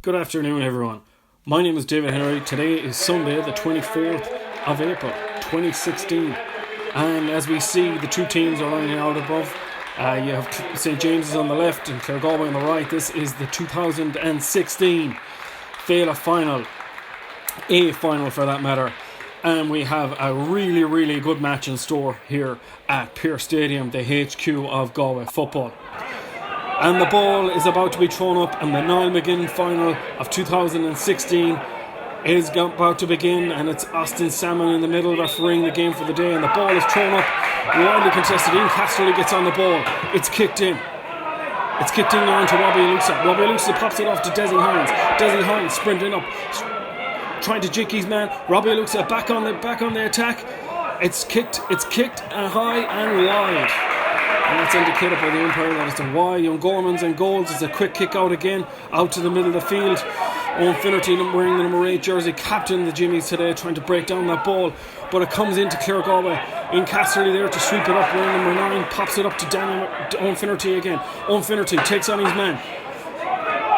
Good afternoon, everyone. My name is David Henry. Today is Sunday, the 24th of April, 2016. And as we see, the two teams are lining out above. You have St. James's on the left and Claregalway on the right. This is the 2016 Féile final, a final for that matter. And we have a really, really good match in store here at Pearse Stadium, the HQ of Galway football. And the ball is about to be thrown up, and the Niall McGinn final of 2016 is about to begin, and it's Austin Salmon in the middle refereeing the game for the day, and the ball is thrown up, widely contested. Ian Casterly gets on the ball. It's kicked in. It's kicked in now to Robbie Alusa. Robbie Alusa pops it off to Desi Hines. Desi Hines sprinting up, trying to jick his man. Robbie Alusa back on the attack. It's kicked high and wide. And that's indicated by the umpire that it's a Y. Young Gormans and goals. It's a quick kick out again, out to the middle of the field. Owen Finnerty wearing the number 8 jersey, captain the Jimmies today, trying to break down that ball. But it comes into Claregalway. In Casterly there to sweep it up, wearing number 9, pops it up to Owen Finnerty again. Owen Finnerty takes on his man,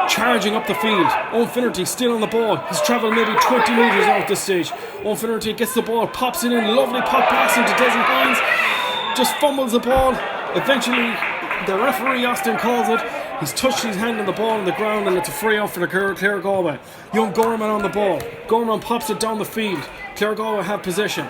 charging up the field. Owen Finnerty still on the ball. He's travelled maybe 20 metres out this stage. Owen Finnerty gets the ball, pops it in, lovely pop pass into Desi Hines. Just fumbles the ball. Eventually, the referee, Austin, calls it. He's touched his hand on the ball on the ground, and it's a free out for the Claregalway. Young Gorman on the ball. Gorman pops it down the field. Claregalway have possession.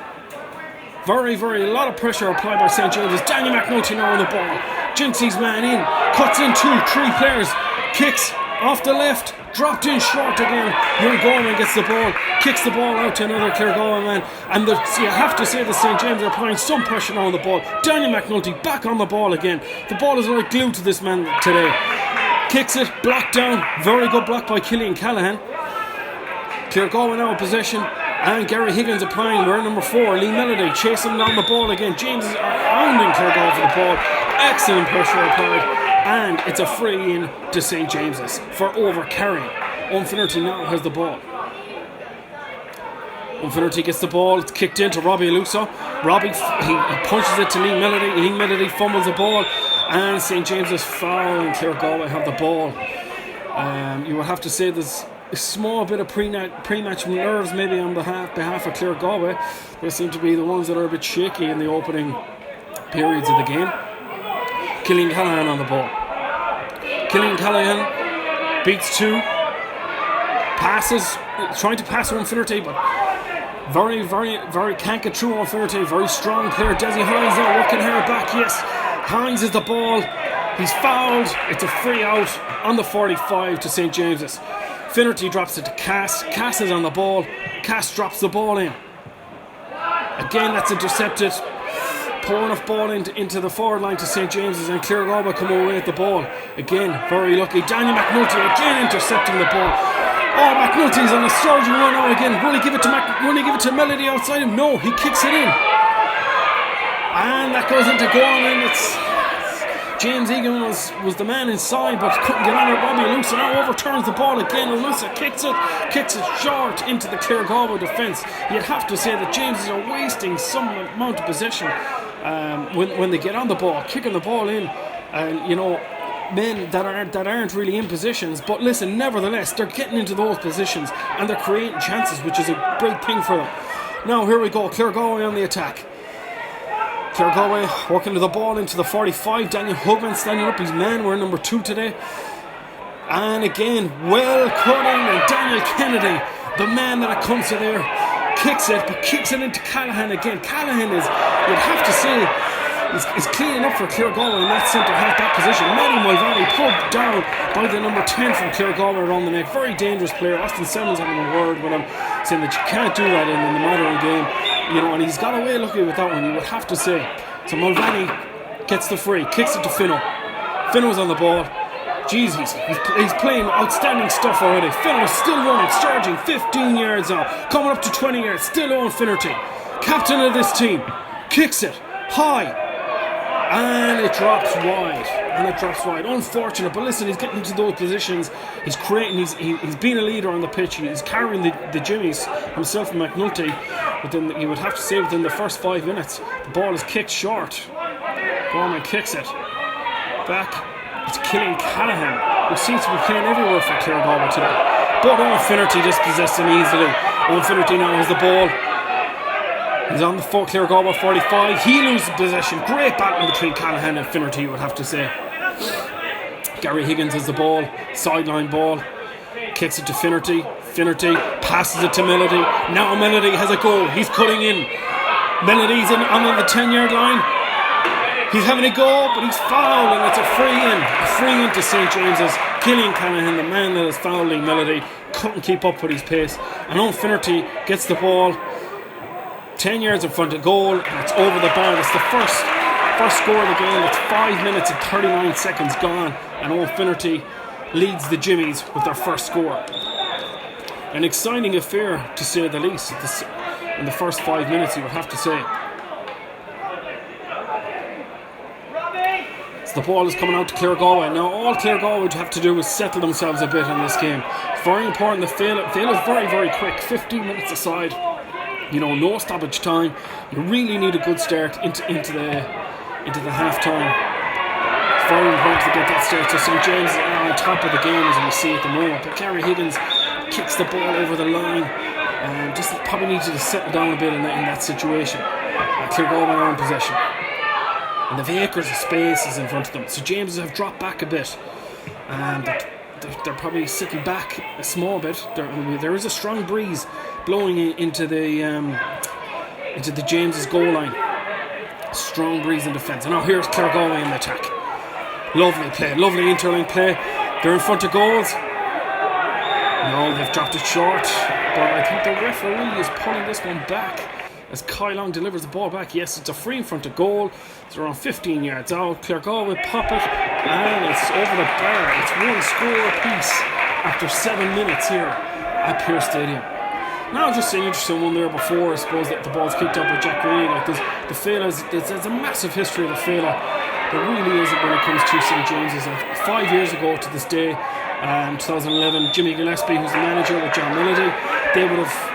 Very, a lot of pressure applied by St. James's. Daniel McNulty now on the ball. Jinks his man in. Cuts in 2-3 players. Kicks off the left. Dropped in short again. Young Gorman gets the ball. Kicks the ball out to another Claregalway man. And you have to say that St. James are applying some pressure now on the ball. Daniel McNulty back on the ball again. The ball is like glue to this man today. Kicks it. Blocked down. Very good block by Killian Callahan. Claregalway now in possession. And Gary Higgins applying. We're number 4. Lee Melody chasing down the ball again. James is hounding Claregalway for the ball. Excellent pressure applied. And it's a free in to St. James's for overcarrying. Owen Finnerty now has the ball. Owen Finnerty gets the ball. It's kicked into Robbie Alusa. Robbie, he punches it to Lee Melody. Lee Melody fumbles the ball. And St. James's foul and Claregalway have the ball. You will have to say there's a small bit of pre-match nerves maybe on behalf of Claregalway. They seem to be the ones that are a bit shaky in the opening periods of the game. Killian Callahan on the ball. Killian Callahan beats 2. Passes, trying to pass Owen Finnerty, but very can't get through Owen Finnerty. Very strong player. Desi Hines now working her back. Yes, Hines is the ball. He's fouled. It's a free out on the 45 to St. James's. Finnerty drops it to Cass. Cass is on the ball. Cass drops the ball in. Again, that's intercepted. Poor enough ball into the forward line to St. James's, and Claregalway come away with the ball. Again, very lucky. Daniel McNulty again intercepting the ball. Oh, McNulty's on a surging run now again. Will he give it to Melody outside him? No, he kicks it in. And that goes into Gorman. James Egan was the man inside, but couldn't get on it. Robbie Alusa now overturns the ball again. Alusa kicks it short into the Claregalway defence. You'd have to say that James are wasting some amount of possession when they get on the ball, kicking the ball in, and men that aren't really in positions. But listen, nevertheless, they're getting into those positions and they're creating chances, which is a great thing for them. Now here we go, Claregalway on the attack. Claregalway working to the ball into the 45. Daniel Hugman standing up his man. We're number 2 today. And again, well cutting, and Daniel Kennedy, the man that it comes to there, kicks it into Callahan again. Callahan you'd have to say, is cleaning up for Claregalway in that centre half back position. Manny Mulvaney pulled down by the number 10 from Claregalway around the neck. Very dangerous player. Austin Simmons having a word with him, saying that you can't do that in the modern game. And he's got away lucky with that one, you would have to say. So Mulvaney gets the free, kicks it to Finno. Finno's on the ball. Jesus, he's playing outstanding stuff already. Finno's still running, surging 15 yards now, coming up to 20 yards. Still Owen Finnerty, captain of this team, kicks it high, and it drops wide. Unfortunate, but listen, he's getting into those positions. He's creating. He's being a leader on the pitch. He's carrying the Jimmies himself and McNulty. But then you would have to say within the first 5 minutes, the ball is kicked short. Gorman kicks it back It's Killian Callahan, who seems to be playing everywhere for Claregalway today. But Owen Finnerty dispossessed him easily. Owen Finnerty now has the ball. He's on the Claregalway 45. He loses possession. Great battle between Callahan and Finnerty, you would have to say. Gary Higgins has the ball. Sideline ball. Kicks it to Finnerty. Finnerty passes it to Melody. Now Melody has a goal. He's cutting in. Melody's on the 10-yard line. He's having a go, but he's fouled, and it's a free in. A free in to St. James's. Killian Callahan, the man that is fouling Melody, couldn't keep up with his pace. And Owen Finnerty gets the ball 10 yards in front of goal, and it's over the bar. It's the first score of the game. It's 5 minutes and 39 seconds gone, and Owen Finnerty leads the Jimmies with their first score. An exciting affair, to say the least, in the first 5 minutes, you would have to say. So the ball is coming out to Claregalway. Now all Claregalway would have to do is settle themselves a bit in this game. It's very important that Féile is very, very quick. 15 minutes aside. No stoppage time. You really need a good start into the half time. It's very important to get that start. So St. James is on top of the game as we see at the moment. But Gary Higgins kicks the ball over the line. Just probably needed to settle down a bit in that situation. Claregalway are in possession. And the acres of space is in front of them. So James have dropped back a bit. And they're probably sitting back a small bit. There is a strong breeze blowing into the James's goal line. Strong breeze in defence. And now here's Claregalway in the attack. Lovely play, lovely interlink play. They're in front of goals. No, they've dropped it short. But I think the referee is pulling this one back as Kyle Long delivers the ball back. Yes, it's a free in front of goal. It's around 15 yards out. Claregalway pop it, and it's over the bar. It's one score apiece after 7 minutes here at Pearse Stadium. Now, just an interesting one there before, I suppose, that the ball's kicked up by Jack Rainey. The Féile, there's a massive history of the Féile. There really is when it comes to St. James's. 5 years ago to this day, 2011, Jimmy Gillespie, who's the manager with John Melody, they would have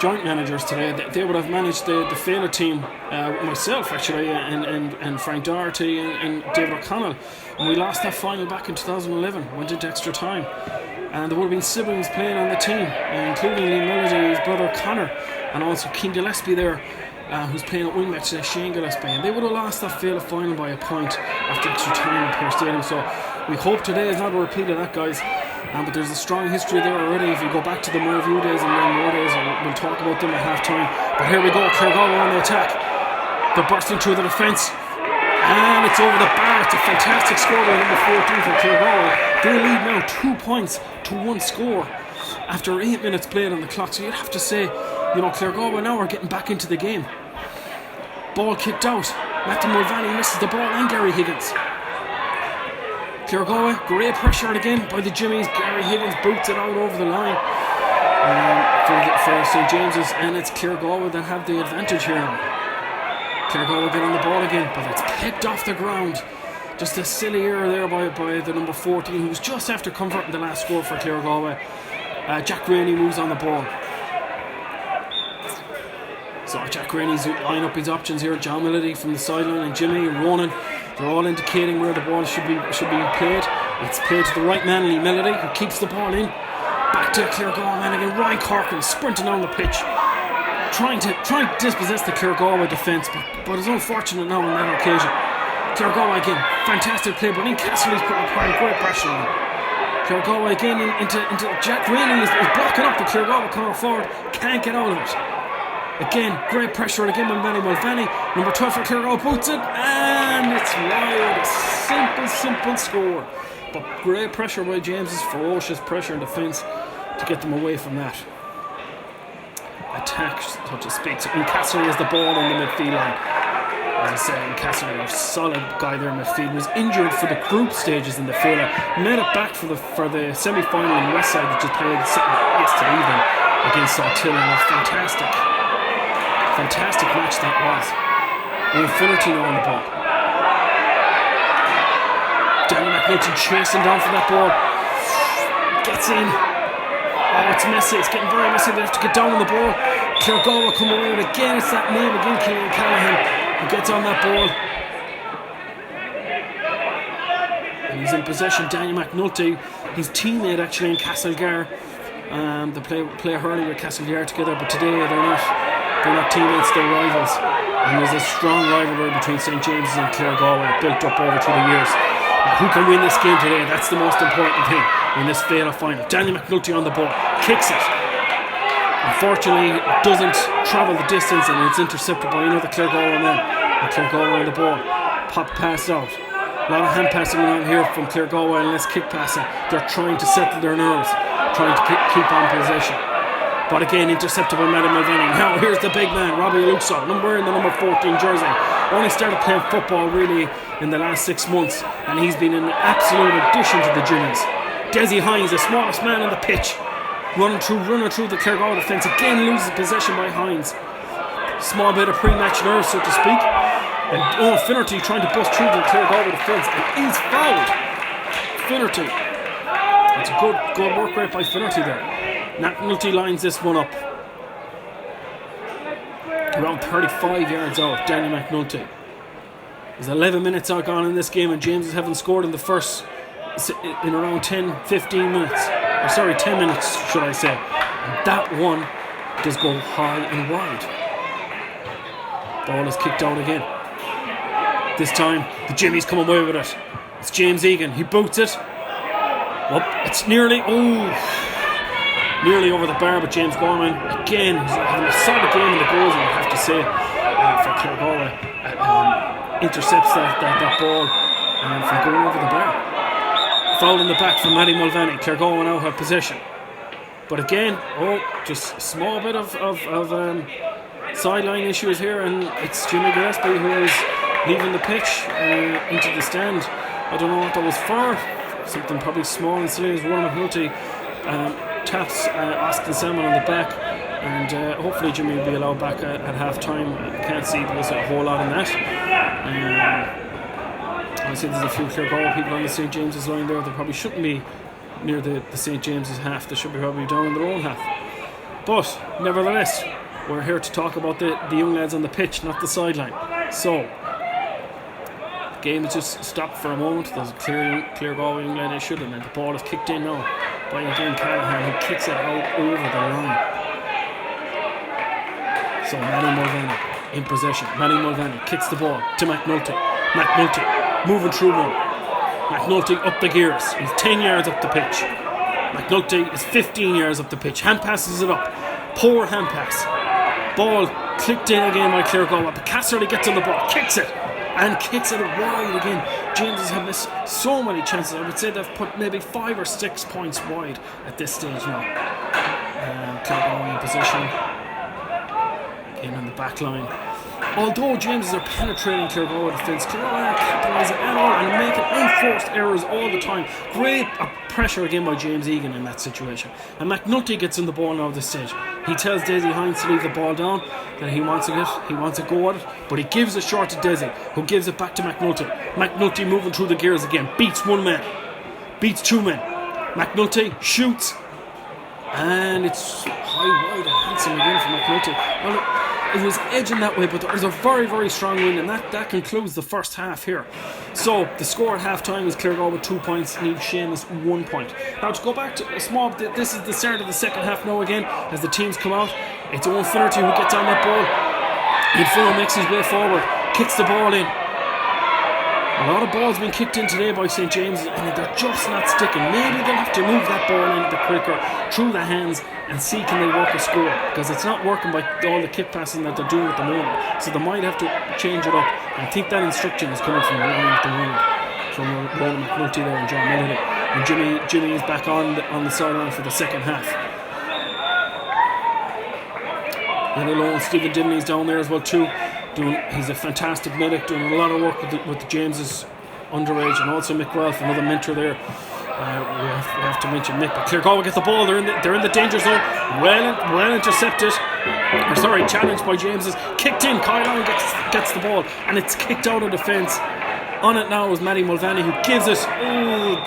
joint managers today. They would have managed the Féile team, myself actually, and Frank Doherty and David O'Connell, and we lost that final back in 2011. Went into extra time, and there would have been siblings playing on the team, including Liam Melody, his brother Connor, and also King Gillespie there, who's playing at wingback today, Shane Gillespie, and they would have lost that Féile final by a point after extra time at Pearse Stadium. So we hope today is not a repeat of that, guys. But there's a strong history there already. If you go back to the Moorview days and Moore days, we'll talk about them at half time. But here we go, Claregalway on the attack. They're bursting through the defence, and it's over the bar. It's a fantastic score by number 14 for Claregalway. They lead now 2 points to 1 score after 8 minutes played on the clock. So you'd have to say, Claregalway now are getting back into the game. Ball kicked out. Matthew Mulvaney misses the ball, and Gary Higgins. Claregalway, great pressure again by the Jimmies. Gary Higgins boots it out over the line for St. James's, and it's Claregalway that have the advantage here. Claregalway get on the ball again, but it's picked off the ground. Just a silly error there by the number 14, who was just after converting the last score for Claregalway. Jack Rainey moves on the ball. So Jack Rainey's lining up his options here. John Melody from the sideline, and Jimmy and Ronan. They're all indicating where the ball should be played. It's played to the right man, Lee Melody, who keeps the ball in. Back to Claregalway man again. Ryan Corcoran sprinting down the pitch, trying to dispossess the Claregalway defence, but it's unfortunate now on that occasion. Claregalway again, fantastic play, but in Cassidy's applying great pressure on him. Claregalway again into Jack Rainey is blocking up the Claregalway coming forward, can't get out of it. Again, great pressure again by Manny Mulvaney. Number 12 for Claregalway boots it, and it's wide. A simple score. But great pressure by James's, ferocious pressure in defence to get them away from that attack, so to speak. So Cassidy has the ball in the midfield line. As I said, Cassidy, a solid guy there in midfield, was injured for the group stages in the Féile. Made it back for the semi-final in Westside, which was played yesterday evening against Saltillo. Fantastic match that was. And Finnerty on the ball. Danny McNulty chasing down for that ball. Gets in. Oh, it's messy. It's getting very messy. They have to get down on the ball. Claregalway come away with it again. It's that name again, Killian Callahan, who gets on that ball. and he's in possession. Daniel McNulty, his teammate actually in Castlegar. They play hurling with Castlegar together, but today they're not teammates, they're rivals. And there's a strong rivalry between St. James's and Claregalway built up over through the years. Who can win this game today? That's the most important thing in this Féile final. Daniel McNulty on the ball, kicks it. Unfortunately, it doesn't travel the distance and it's intercepted by another Claregalway man. And Claregalway on the ball, pop pass out. A lot of hand passing around here from Claregalway and less kick passing. They're trying to settle their nerves, trying to keep on possession. But again, intercepted by Matty Mulvaney. Now here's the big man, Robbie Luxor, wearing the number 14 jersey. Only started playing football really in the last 6 months, and he's been an absolute addition to the Jimmies. Desi Hines, the smallest man on the pitch, running through the Claregalway defence. Again loses possession by Hines. Small bit of pre-match nerves, so to speak. And Finnerty trying to bust through the Claregalway defence and is fouled. Finnerty. It's a good work rate by Finnerty there. McNulty lines this one up. Around 35 yards out, Daniel McNulty. There's 11 minutes out gone in this game and James haven't scored in the first, in around 10-15 minutes. Or sorry, 10 minutes should I say. And that one does go high and wide. Ball is kicked out again. This time, the Jimmies come away with it. It's James Egan, he boots it. It's nearly over the bar, but James Gorman, again, he's having a solid game in the goals, I have to say, for Claregalway. Intercepts that ball from going over the bar. Foul in the back from Matty Mulvaney. Claregalway now have possession. But again, just a small bit of sideline issues here, and it's Jimmy Gillespie who is leaving the pitch into the stand. I don't know what that was for. Something probably small and silly as Warren McNulty taps Austin Salmon on the back, and hopefully Jimmy will be allowed back at half time. I can't see there's a whole lot in that. I see there's a few Claregalway people on the St. James's line there. They probably shouldn't be near the St. James's half. They should be probably down in their own half. But nevertheless, we're here to talk about the young lads on the pitch, not the sideline. So the game has just stopped for a moment. There's a Claregalway young lad should have, and the ball is kicked in now by again Callahan, who kicks it out over the line. So Matty Mulvaney in possession. Matty Mulvaney kicks the ball to McNulty. McNulty moving through one. McNulty up the gears. He's 10 yards up the pitch. McNulty is 15 yards up the pitch. Hand passes it up. Poor hand pass. Ball clicked in again by Claregalway, but Casserly gets on the ball, kicks it, and kicks it wide again. James's have missed so many chances. I would say they've put maybe 5 or 6 points wide at this stage now. Claregalway in position. Again on the back line. Although James's are penetrating Claregalway defence, Claregalway are capitalising at all and making unforced errors all the time. Great pressure again by James Egan in that situation. And McNulty gets in the ball now at this stage. He tells Desi Hines to leave the ball down, that he wants to go at it, but he gives it short to Desi, who gives it back to McNulty. McNulty moving through the gears again, beats one man, beats 2 men. McNulty shoots, and it's high, wide and handsome again for McNulty. Well, it was edging that way, but there was a very, very strong wind, and that concludes the first half here. So the score at half time is Claregalway with 2 points, Niamh Seamus 1 point. Now to go back to a small, this is the start of the second half now again, as the teams come out. It's Owen Finnerty who gets on that ball. Infino makes his way forward, kicks the ball in. A lot of balls being kicked in today by St. James, and they're just not sticking. Maybe they'll have to move that ball in a bit quicker through the hands and see can they work a score, because it's not working by all the kick passing that they're doing at the moment. So they might have to change it up. And I think that instruction is coming from the line at the moment, from Ronan McNulty there and John Melody. And Jimmy is back on the sideline for the second half. And alone, Stephen Dimney's down there as well too. He's a fantastic medic, doing a lot of work with the Jameses underage, and also Mick Ralph, another mentor there. We have to mention Mick. But Claregalway get the ball. They're in the danger zone. Well intercepted. Challenged by Jameses. Kicked in. Kyle Allen gets the ball, and it's kicked out of defence. On it now is Matty Mulvaney, who gives it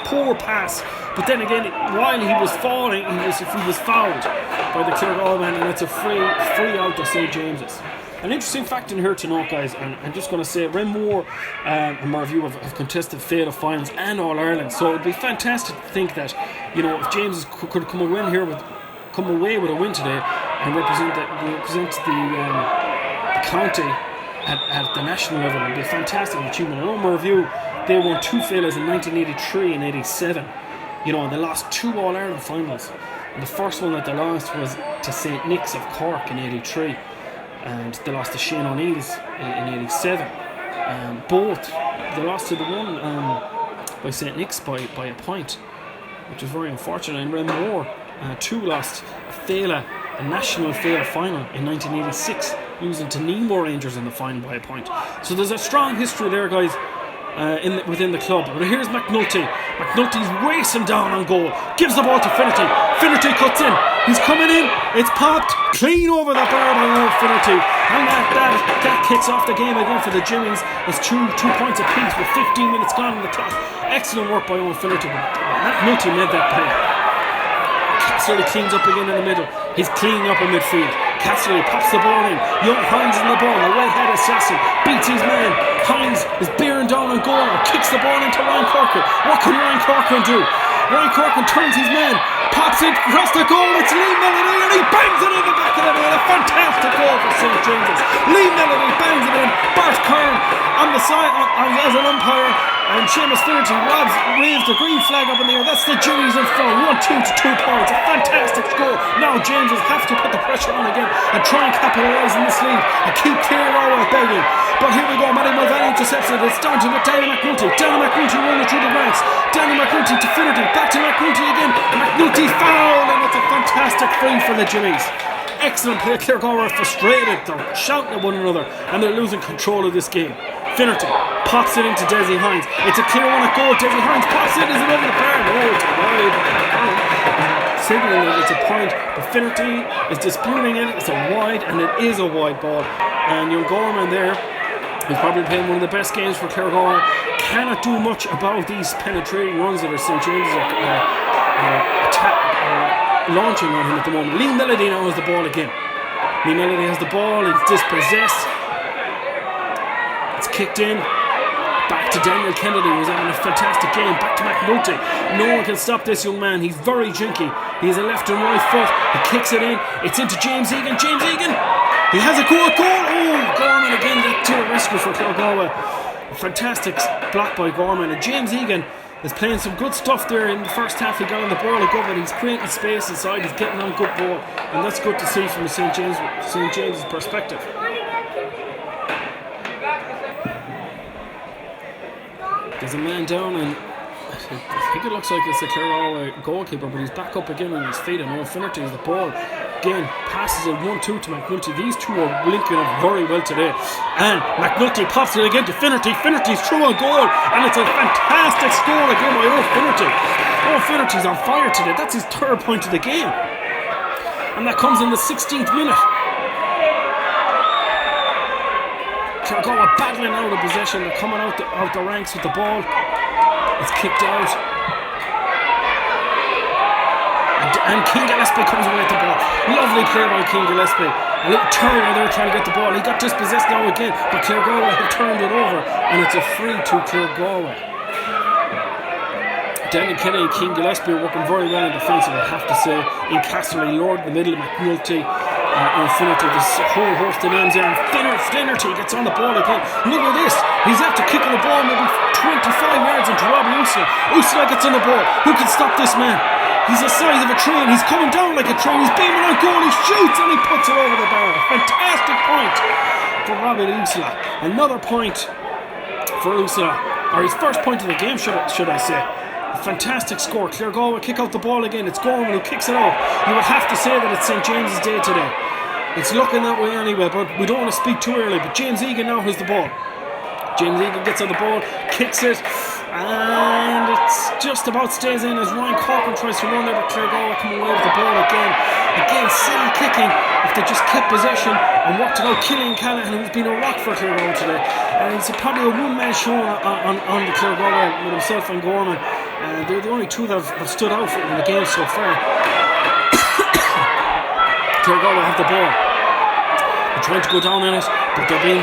poor pass. But then again, while he was falling, he was fouled by the Claregalway man, and it's a free out to St. James's. An interesting fact in here to note, guys, and I'm just going to say, Renmore and Marview have contested Féile finals and All Ireland, so it'd be fantastic to think that, you know, if James could come away with a win today and represent the county at the national level, it'd be a fantastic achievement. I know Marview, they won 2 Féiles in 1983 and 87. You know, and they lost 2 All Ireland finals. And the first one that they lost was to St Nick's of Cork in 83. And they lost to Shane O'Neill's in 87. Both, they lost to the one by St Nick's by a point, which was very unfortunate. And Renmore, 2 lost a national Féile final in 1986, losing to Nemo Rangers in the final by a point. So there's a strong history there, guys, within the club. But here's McNulty. McNulty's racing down on goal, gives the ball to Finnerty. Finnerty cuts in, he's coming in, it's popped clean over the bar by Owen Finnerty, and that kicks off the game again for the Jimmies. It's 2 points apiece with 15 minutes gone on the clock. Excellent work by Owen Finnerty, but McNulty made that play. Casserly cleans up again in the middle, he's cleaning up in midfield. Casserly pops the ball in, young Hines in the ball, the red-headed assassin beats his man. Hines is bearing down on goal and kicks the ball into Ryan Corcoran. What can Ryan Corcoran do? Ryan Corcoran turns his man, pops it across the goal. It's Lee Melody, and he bangs it in the back of the net. A fantastic goal for St James's. Lee Melody bangs it in. Bart Kern on the side as an umpire, and Seamus Finnerty waves the green flag up in the air. That's the Jimmies in front, 1-2 to 2 points. A fantastic score. Now James will have to put the pressure on again and try and capitalise in this lead and keep Claregalway begging. But here we go, Matty Mulvaney intercepts it. It's down to Danny McNulty. Danny McNulty running through the ranks. Danny McNulty to Finnerty. Back to McNulty again. McNulty foul, and it's a fantastic free for the Jimmies. Excellent play. Claregalway are frustrated. They're shouting at one another and they're losing control of this game. Finnerty pops it into Desi Hines. It's a clear one at goal. Desi Hines pops it. Is it over the bar? No, it's wide. Signalling that it's a point, but Finnerty is disputing it. It's a wide, and it is a wide ball. And young Gorman there, who's probably playing one of the best games for Claregalway, cannot do much about these penetrating runs that are St James launching on him at the moment. Lee Melody now has the ball again. Lee Melody has the ball. It's dispossessed. It's kicked in. Back to Daniel Kennedy, who's having a fantastic game. Back to McNulty. No one can stop this young man. He's very jinky. He has a left and right foot. He kicks it in. It's into James Egan. James Egan! He has a goal! Oh, Gorman again to a rescue for Claregalway. A fantastic block by Gorman. And James Egan is playing some good stuff there in the first half. He got on the ball a good, but he's creating space inside. He's getting on good ball. And that's good to see from a St. James's perspective. There's a man down, and I think it looks like it's the Claregalway goalkeeper, but he's back up again on his feet, and Owen Finnerty has the ball. Again, passes it 1-2 to McNulty. These two are linking up very well today. And McNulty pops it again to Finnerty. Finnerty's through on goal, and it's a fantastic score again by Owen Finnerty. Owen Finnerty's on fire today. That's his 3rd point of the game. And that comes in the 16th minute. Claregalway battling out of possession. They're coming out the ranks with the ball. It's kicked out. And King Gillespie comes away with the ball. Lovely play by King Gillespie. A little turner there trying to get the ball. He got dispossessed now again, but Claregalway have turned it over, and it's a free to Claregalway. Daniel Kennedy and King Gillespie are working very well in defence, I have to say. In Casserly, Lord in the middle, McNulty, and Finnerty, this whole host of names there. And Finnerty gets on the ball again. Look at this. He's after kicking the ball maybe 25 yards into Robbie Usla. Usla gets on the ball. Who can stop this man? He's the size of a train. He's coming down like a train. He's beaming on goal. He shoots and he puts it over the bar. Fantastic point for Robbie Usla. Another point for Usla, or his first point of the game, should I say. A fantastic score. Claregalway kick out the ball again. It's Gorman who kicks it out. You would have to say that it's St James's Day today. It's looking that way anyway, but we don't want to speak too early. But James Egan now has the ball. James Egan gets on the ball, kicks it, and it's just about stays in as Ryan Corcoran tries to run there, but Claregalway come away with the ball again. Again, silly kicking. If they just kept possession and worked it out. Killian Callahan, who's been a rock for Claregalway today, and it's probably a one-man show on the Claregalway with himself and Gorman. They're the only two that have stood out in the game so far. Claregalway have the ball. The trying to go down in it, but they're being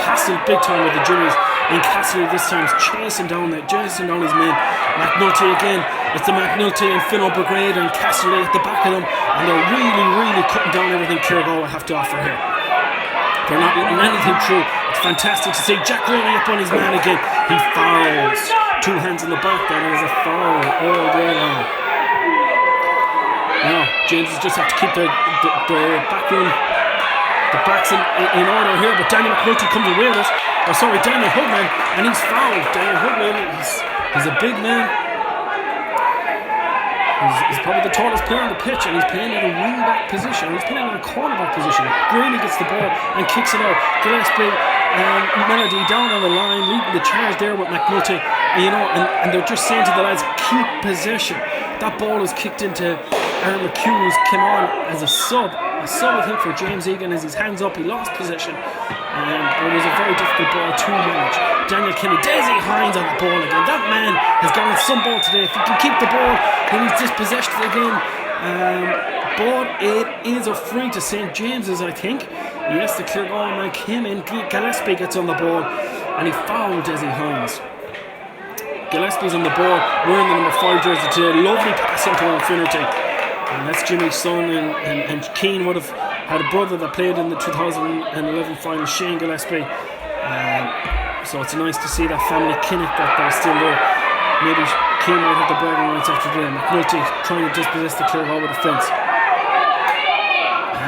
hassled big time with the Jimmies. And Cassidy this time is chasing down his men. McNulty again. It's the McNulty and Finn O'Brien and Cassidy at the back of them, and they're really cutting down everything Claregalway have to offer here. They're not letting anything through. It's fantastic to see Jack Rooney up on his man again. He fouls. 2 hands in the back. That is a foul all day long. Now James just have to keep the back room. The backs in order here, but Daniel McNulty comes away with it. Daniel Hugman, and he's fouled. Daniel Hugman, he's a big man. He's probably the tallest player on the pitch, and he's playing in a wing-back position. He's playing in a cornerback position. Greeley gets the ball and kicks it out. Gillespie and Melody down on the line, leading the charge there with McNulty. And they're just saying to the lads, keep possession. That ball is kicked into Aaron McHugh, who's came on as a sub. I think for James Egan as his hands up, he lost possession. It was a very difficult ball to manage. Daniel Kinney, Daisy Hines on the ball again. That man has gotten some ball today. If he can keep the ball, then he's dispossessed it again. But it is a free to St. James's, I think. Yes, the Claregalway man came in. Gillespie gets on the ball and he fouled Daisy Hines. Gillespie's on the ball, wearing the number 5 jersey today. Lovely pass into Infinity. And that's Jimmy's son, and Keane would have had a brother that played in the 2011 final, Shane Gillespie. So it's nice to see that family kinnick that they're still there. Maybe Keane might have the bragging rights after today. McNulty trying to dispossess the Claregalway defence.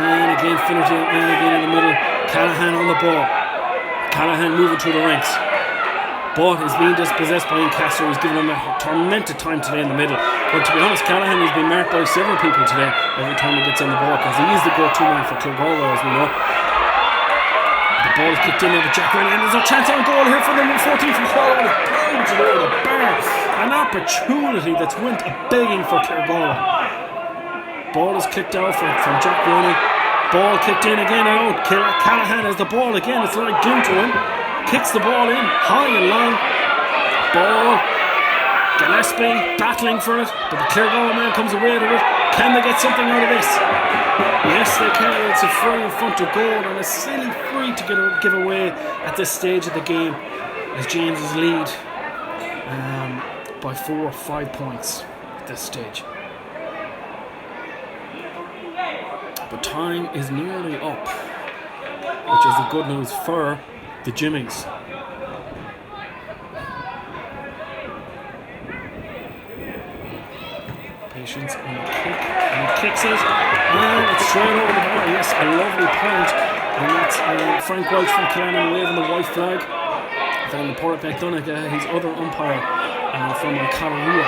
And again, Finnerty man again in the middle. Callahan on the ball. Callahan moving through the ranks. But is being dispossessed by Castro, who's given him a tormented time today in the middle. But to be honest, Callahan has been marked by several people today every time he gets on the ball, because he is the go-to man for Claregalway, as we know. The ball is kicked in there with Jack Rennie, and there's a chance on goal here for them in 14 from Claregalway. Pounds it over the bar. An opportunity that's went begging for Claregalway. Ball is kicked out from Jack Rennie. Ball kicked in again, and Callahan has the ball again. It's like glue to him. Kicks the ball in, high and long. Ball. Gillespie battling for it, but the Claregalway man comes away with it. Can they get something out of this? Yes, they can. It's a free in front of goal, and a silly free to give away at this stage of the game, as James's lead by 4 or 5 points at this stage. But time is nearly up, which is the good news for the Jimmies. Patience on the kick, and he kicks it, and it's straight over the bar. Yes, a lovely point, and that's Frank Welch from Killarney waving the white flag. Then Porrick McDonagh, his other umpire from Carrarua.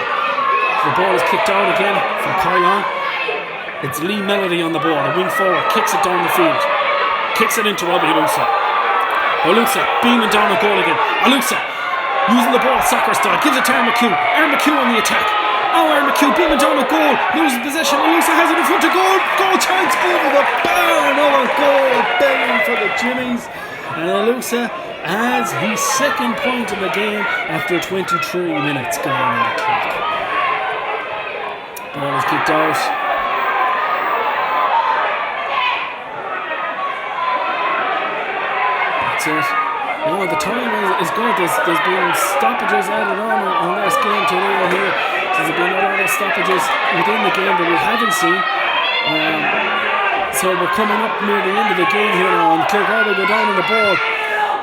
The ball is kicked out again from Kylon. It's Lee Melody on the ball, the wing forward, kicks it down the field, kicks it into Robbie Alusa. Alusa beaming down the goal again. Alusa using the ball soccer style, gives it to Aaron McHugh. Aaron McHugh on the attack. Aaron McHugh beaming down the goal, loses possession. Alusa has it in front of goal. Goal chance over the bar. Another goal begging for the Jimmies. And Alusa has his second point in the game after 23 minutes gone on the clock. Ball is kicked out. No, the time is good. There's been stoppages added on this game today here. There's been a lot of stoppages within the game that we haven't seen. So we're coming up near the end of the game here now, and Claregalway go down on the ball.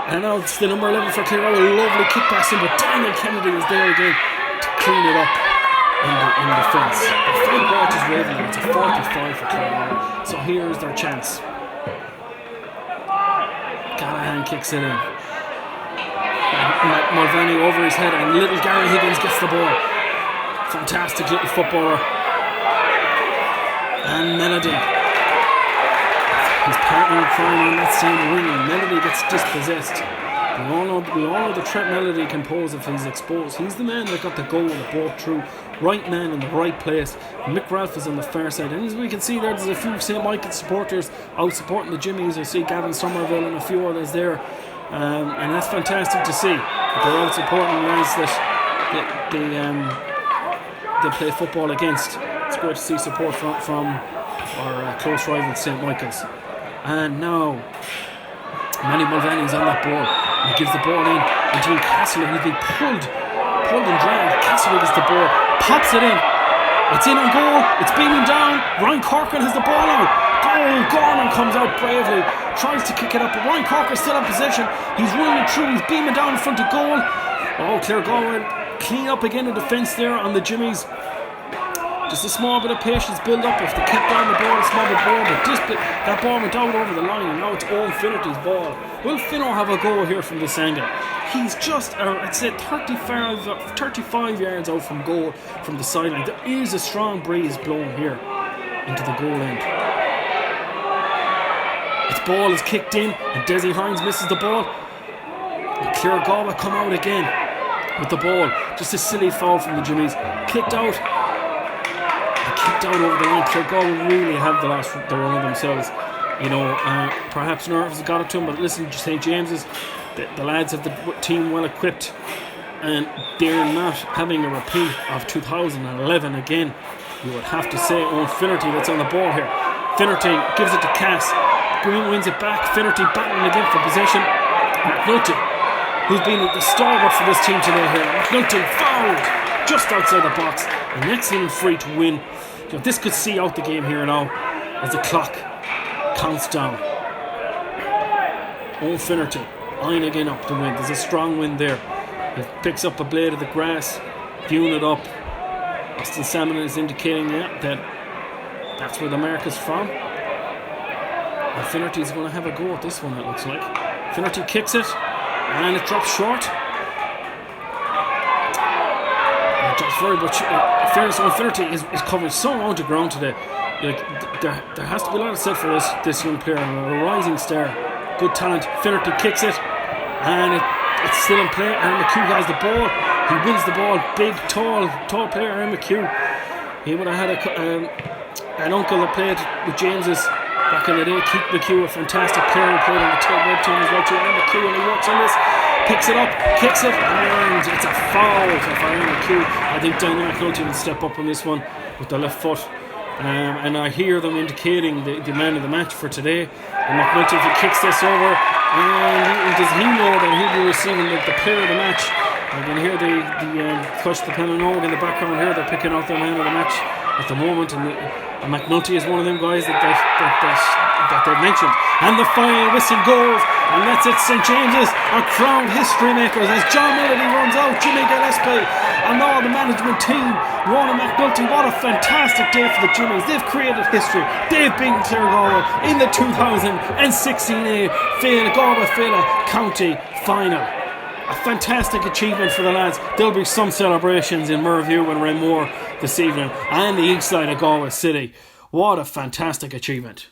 And now it's the number 11 for Claregalway. Lovely kick passing, but Daniel Kennedy is there again to clean it up in defence. The front ball is waving. It's a 45 for Claregalway. So here is their chance. Callahan kicks it in. Mulvaney over his head, and little Gary Higgins gets the ball. Fantastic little footballer. And Melody. His partner in crime on that same wing. Melody gets dispossessed. We all know the threat Melody can pose if he's exposed. He's the man that got the goal that broke through. Right man in the right place. Mick Ralph is on the far side. And as we can see there's a few St. Michael's supporters out supporting the Jimmies. I see Gavin Somerville and a few others there. And that's fantastic to see. They're out supporting lads that they play football against. It's great to see support from our close rival St. Michael's. And now Manny Mulvaney's on that ball. He gives the ball in. And Dean Castlewick, he's been pulled and dragged. Castlewick gets the ball, pops it in. It's in on goal. It's beaming down. Ryan Corcoran has the ball now. Goal. Gorman comes out bravely. Tries to kick it up, but Ryan Corcoran's still in possession. He's running through. He's beaming down in front of goal. Oh, Claregalway clean up again in defence there on the Jimmies. Just a small bit of patience build up if they kept down the ball, a small bit more, but that ball went out over the line, and now it's Owen Finnerty's ball. Will Finno have a goal here from this angle? He's just, I'd say 35 yards out from goal from the sideline. There is a strong breeze blowing here into the goal end. Its ball is kicked in, and Desi Hines misses the ball. And Claregalway come out again with the ball. Just a silly foul from the Jimmies. Kicked out over the line. Claregalway really have the run of themselves. Perhaps nerves got it to them, but listen, St. James's, the lads of the team well equipped, and they're not having a repeat of 2011 again. You would have to say Owen Finnerty that's on the ball here. Finnerty gives it to Cass. Green wins it back. Finnerty battling again for possession. McNulty, who's been the stalwart for this team today here. McNulty fouled just outside the box. An excellent free to win. This could see out the game here now as the clock counts down. Owen Finnerty eyeing again up the wind. There's a strong wind there. He picks up a blade of the grass, viewing it up. Austin Salmon is indicating that that's where the mark is from. And Finnerty's going to have a go at this one, it looks like. Finnerty kicks it, and it drops short. It drops very much. In fairness, Finnerty is covering so amount of ground today. There has to be a lot of said for this young player, a rising star, good talent. Finnerty kicks it, and it's still in play. Aaron McHugh has the ball. He wins the ball. Big, tall player, Aaron McHugh. He would have had an uncle that played with James's back in the day. Keith McHugh, a fantastic player who played on the web team as well too. Aaron McHugh, and he works on this, picks it up, kicks it, and it's a foul for Aaron McHugh. I think Daniel McNulty will step up on this one with the left foot. And I hear them indicating the man of the match for today. And McNulty, if he kicks this over, and does he know that he'll be receiving the player of the match? I can hear the Clutch the Penanogue in the background here. They're picking out their man of the match at the moment, and McNulty is one of them guys that they've mentioned. And the final whistle goes, and that's it. St. James's are crowned history makers as John Melody runs out, Jimmy Gillespie, and all the management team. Ronan McNulty, what a fantastic day for the Jimmies. They've created history. They've beaten Claregalway in the 2016 Galway Féile County Final. A fantastic achievement for the lads. There'll be some celebrations in Merview and Raymore this evening, and the east side of Galway City. What a fantastic achievement.